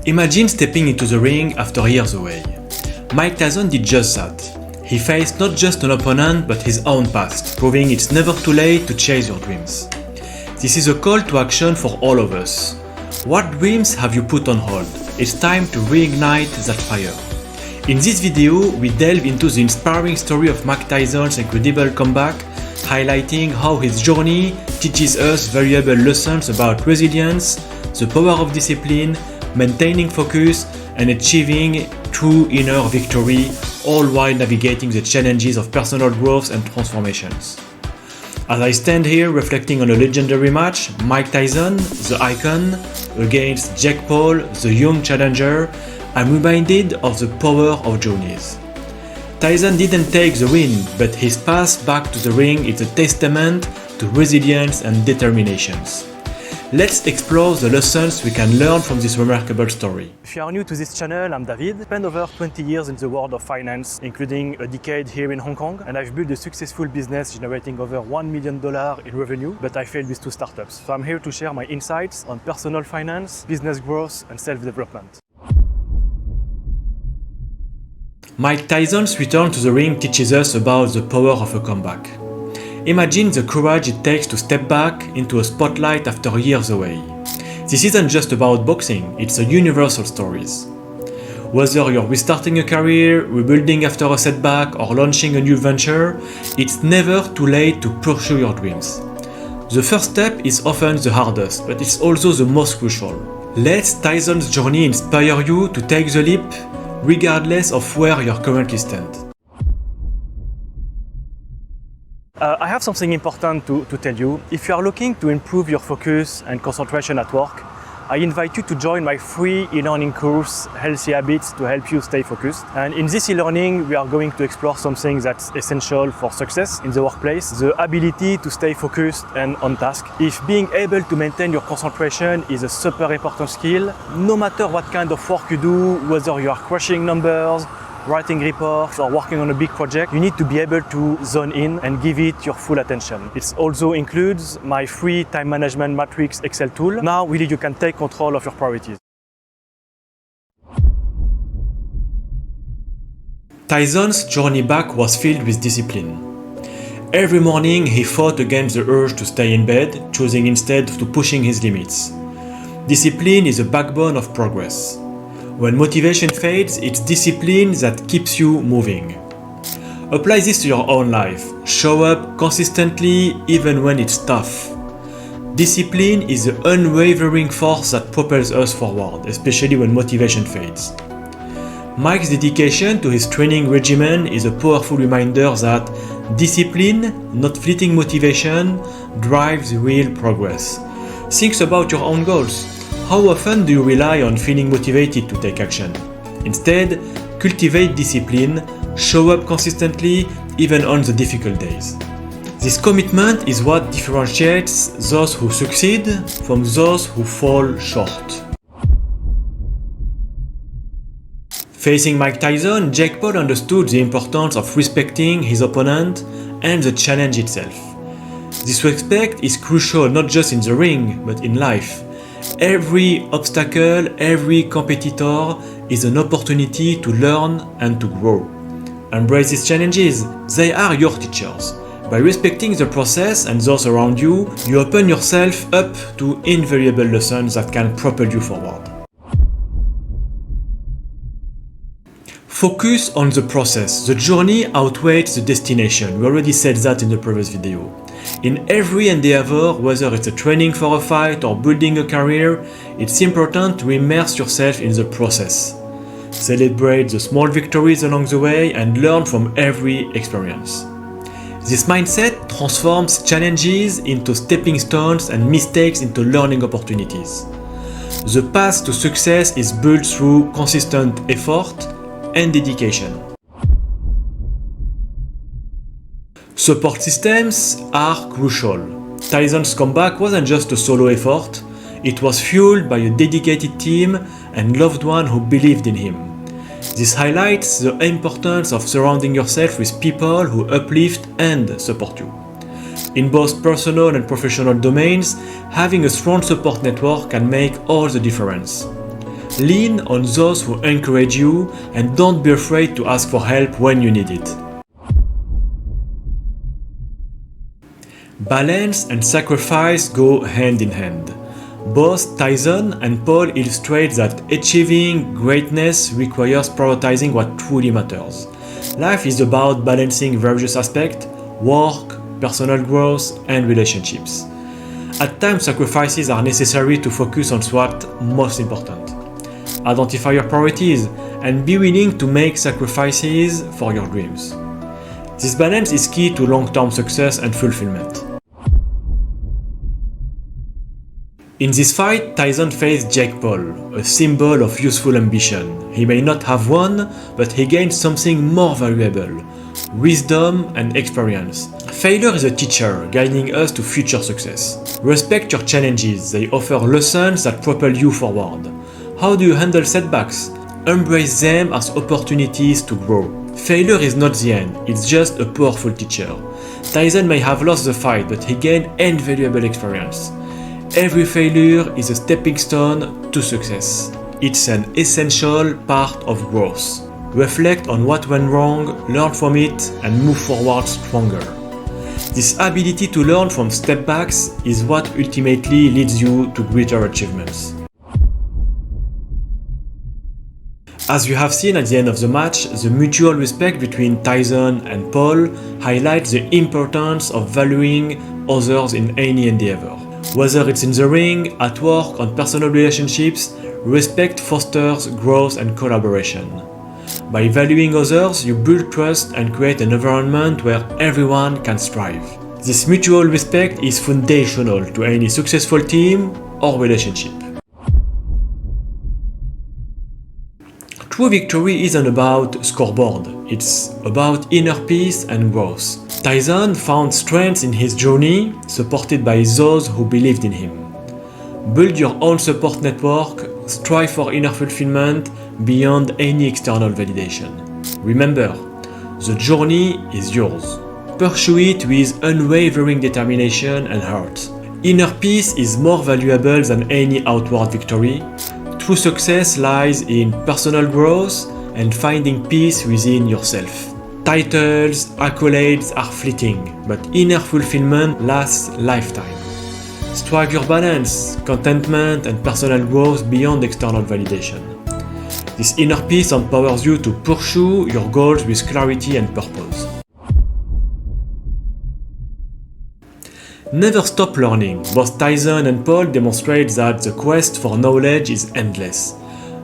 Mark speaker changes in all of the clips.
Speaker 1: Imagine stepping into the ring after years away. Mike Tyson did just that. He faced not just an opponent but his own past, proving it's never too late to chase your dreams. This is a call to action for all of us. What dreams have you put on hold? It's time to reignite that fire. In this video, we delve into the inspiring story of Mike Tyson's incredible comeback, highlighting how his journey teaches us valuable lessons about resilience, the power of discipline, maintaining focus, and achieving true inner victory, all while navigating the challenges of personal growth and transformations. As I stand here reflecting on a legendary match, Mike Tyson, the icon, against Jake Paul, the young challenger, I'm reminded of the power of journeys. Tyson didn't take the win, but his path back to the ring is a testament to resilience and determination. Let's explore the lessons we can learn from this remarkable story.
Speaker 2: If you are new to this channel, I'm David. I spent over 20 years in the world of finance, including a decade here in Hong Kong, and I've built a successful business generating over $1 million in revenue, but I failed with 2 startups. So I'm here to share my insights on personal finance, business growth, and self-development.
Speaker 1: Mike Tyson's return to the ring teaches us about the power of a comeback. Imagine the courage it takes to step back into a spotlight after years away. This isn't just about boxing, it's a universal story. Whether you're restarting a career, rebuilding after a setback, or launching a new venture, it's never too late to pursue your dreams. The first step is often the hardest, but it's also the most crucial. Let Tyson's journey inspire you to take the leap, regardless of where you currently stand.
Speaker 2: I have something important to tell you. If you are looking to improve your focus and concentration at work, I invite you to join my free e-learning course, Healthy Habits, to help you stay focused. And in this e-learning, we are going to explore something that's essential for success in the workplace, the ability to stay focused and on task. If being able to maintain your concentration is a super important skill, no matter what kind of work you do, whether you are crushing numbers, writing reports, or working on a big project, you need to be able to zone in and give it your full attention. It also includes my free time management matrix Excel tool. Now, really, you can take control of your priorities.
Speaker 1: Tyson's journey back was filled with discipline. Every morning, he fought against the urge to stay in bed, choosing instead to pushing his limits. Discipline is the backbone of progress. When motivation fades, it's discipline that keeps you moving. Apply this to your own life. Show up consistently even when it's tough. Discipline is the unwavering force that propels us forward, especially when motivation fades. Mike's dedication to his training regimen is a powerful reminder that discipline, not fleeting motivation, drives real progress. Think about your own goals. How often do you rely on feeling motivated to take action? Instead, cultivate discipline, show up consistently even on the difficult days. This commitment is what differentiates those who succeed from those who fall short. Facing Mike Tyson, Jake Paul understood the importance of respecting his opponent and the challenge itself. This respect is crucial not just in the ring, but in life. Every obstacle, every competitor is an opportunity to learn and to grow. Embrace these challenges, they are your teachers. By respecting the process and those around you, you open yourself up to invaluable lessons that can propel you forward. Focus on the process. The journey outweighs the destination. We already said that in the previous video. In every endeavor, whether it's a training for a fight or building a career, it's important to immerse yourself in the process. Celebrate the small victories along the way and learn from every experience. This mindset transforms challenges into stepping stones and mistakes into learning opportunities. The path to success is built through consistent effort and dedication. Support systems are crucial. Tyson's comeback wasn't just a solo effort, it was fueled by a dedicated team and loved ones who believed in him. This highlights the importance of surrounding yourself with people who uplift and support you. In both personal and professional domains, having a strong support network can make all the difference. Lean on those who encourage you and don't be afraid to ask for help when you need it. Balance and sacrifice go hand in hand. Both Tyson and Paul illustrate that achieving greatness requires prioritizing what truly matters. Life is about balancing various aspects: work, personal growth, and relationships. At times, sacrifices are necessary to focus on what's most important. Identify your priorities and be willing to make sacrifices for your dreams. This balance is key to long-term success and fulfillment. In this fight, Tyson faced Jake Paul, a symbol of youthful ambition. He may not have won, but he gained something more valuable: wisdom and experience. Failure is a teacher, guiding us to future success. Respect your challenges, they offer lessons that propel you forward. How do you handle setbacks? Embrace them as opportunities to grow. Failure is not the end, it's just a powerful teacher. Tyson may have lost the fight, but he gained invaluable experience. Every failure is a stepping stone to success. It's an essential part of growth. Reflect on what went wrong, learn from it, and move forward stronger. This ability to learn from setbacks is what ultimately leads you to greater achievements. As you have seen at the end of the match, the mutual respect between Tyson and Paul highlights the importance of valuing others in any endeavor. Whether it's in the ring, at work, on personal relationships, respect fosters growth and collaboration. By valuing others, you build trust and create an environment where everyone can strive. This mutual respect is foundational to any successful team or relationship. True victory isn't about scoreboard, it's about inner peace and growth. Tyson found strength in his journey, supported by those who believed in him. Build your own support network, strive for inner fulfillment beyond any external validation. Remember, the journey is yours. Pursue it with unwavering determination and heart. Inner peace is more valuable than any outward victory. True success lies in personal growth and finding peace within yourself. Titles, accolades are fleeting, but inner fulfillment lasts a lifetime. Strive your balance, contentment, and personal growth beyond external validation. This inner peace empowers you to pursue your goals with clarity and purpose. Never stop learning. Both Tyson and Paul demonstrate that the quest for knowledge is endless.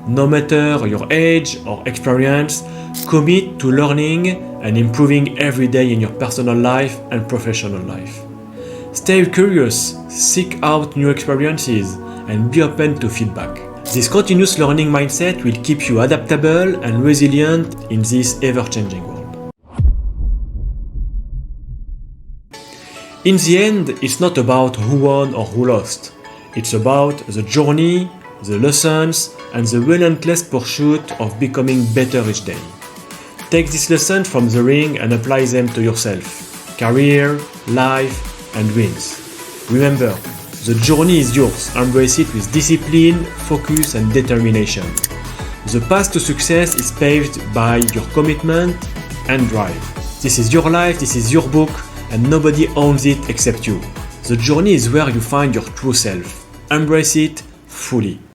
Speaker 1: No matter your age or experience, commit to learning and improving every day in your personal life and professional life. Stay curious, seek out new experiences, and be open to feedback. This continuous learning mindset will keep you adaptable and resilient in this ever-changing world. In the end, it's not about who won or who lost. It's about the journey, the lessons, and the relentless pursuit of becoming better each day. Take this lesson from the ring and apply them to yourself, career, life, and wins. Remember, the journey is yours. Embrace it with discipline, focus, and determination. The path to success is paved by your commitment and drive. This is your life, this is your book, and nobody owns it except you. The journey is where you find your true self. Embrace it fully.